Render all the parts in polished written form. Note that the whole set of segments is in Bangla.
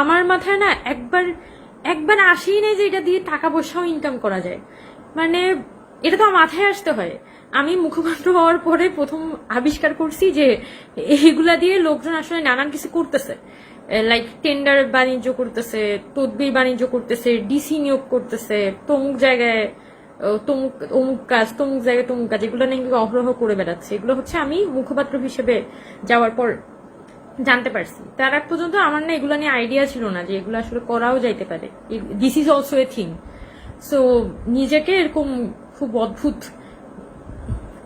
আমার মাথায় না একবার একবার আসেই নাই যে এটা দিয়ে টাকা পয়সাও ইনকাম করা যায়। মানে এটা তো আমার মাথায় আসতে হয়। আমি মুখপাত্র হওয়ার পরে প্রথম আবিষ্কার করছি যে এইগুলা দিয়ে লোকজন আসলে নানান কিছু করতেছে, লাইক টেন্ডার বাণিজ্য করতেছে, তদবির বাণিজ্য করতেছে, ডিসি নিয়োগ করতেছে, তমুক জায়গায় তমুক অমুক কাজ, তমুক জায়গায় তমুক কাজ, এগুলো নাকি অহরহ করে বেড়াচ্ছে। এগুলো হচ্ছে আমি মুখপাত্র হিসেবে যাওয়ার পর জানতে পারছি। তার আগ পর্যন্ত আমার না এগুলো নিয়ে আইডিয়া ছিল না যে এগুলো আসলে করাও যাইতে পারে। This is also a thing. So নিজেকে এরকম খুব অদ্ভুত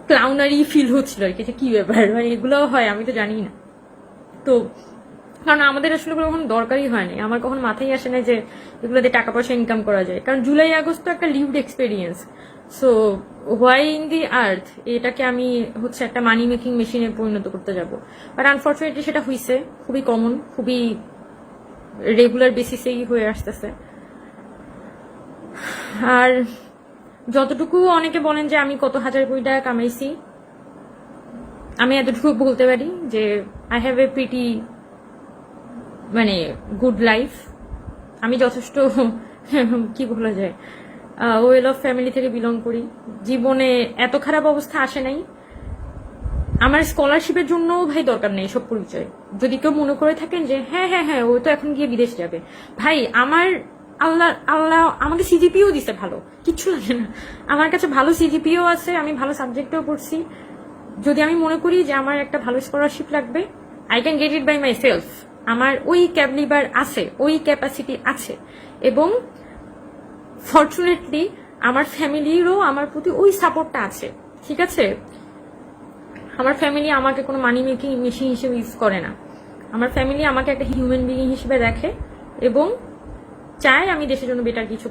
ক্লাউনারি ফিল হচ্ছিল আর কি, যে কি ব্যাপার, মানে এগুলোও হয় আমি তো জানি না। তো কারণ আমাদের আসলে কখনো দরকারই হয় না, আমার কখনো মাথায় আসে না যে এগুলো দিয়ে টাকা পয়সা ইনকাম করা যায়। কারণ জুলাই আগস্ট তো একটা lived experience. So why in the earth এটাকে আমি হচ্ছে একটা মানি মেকিং মেশিনে পরিণত করতে যাব। বাট আনফর্চুনেটলি সেটা হয়েছে, খুবই কমন, খুবই রেগুলার বেসিসেই হয়ে আসতেছে। আর যতটুকু অনেকে বলেন যে আমি কত হাজার কোটি টাকা কামাইছি, আমি এতটুকু বলতে পারি যে আই হ্যাভ এ প্রিটি মানে গুড লাইফ। আমি যথেষ্ট কি বলা যায় ওয়েল অফ ফ্যামিলি থেকে বিলং করি। জীবনে এত খারাপ অবস্থা আসে নাই। আমার স্কলারশিপের জন্যও ভাই দরকার নেই সব পরিচয়। যদি কেউ মনে করে থাকেন যে হ্যাঁ হ্যাঁ হ্যাঁ ও তো এখন গিয়ে বিদেশ যাবে, ভাই আমার আল্লাহ আল্লাহ আমাকে সিজিপিও দিছে, ভালো কিচ্ছু লাগে না। আমার কাছে ভালো সিজিপিও আছে, আমি ভালো সাবজেক্টেও পড়ছি। যদি আমি মনে করি যে আমার একটা ভালো স্কলারশিপ লাগবে, I can get it by myself. আমার ওই ক্যাপলিবার আছে, ওই ক্যাপাসিটি আছে, এবং ফর্চুনেটলি আমার ফ্যামিলিরও আমার প্রতি ওই সাপোর্টটা আছে। ঠিক আছে, আমার ফ্যামিলি আমাকে কোনো মানি মেকিং মেশিন হিসেবে ইউজ করে না। আমার ফ্যামিলি আমাকে একটা হিউম্যান বিইং হিসেবে দেখে এবং চায় আমি দেশের জন্য বেটার কিছু করি।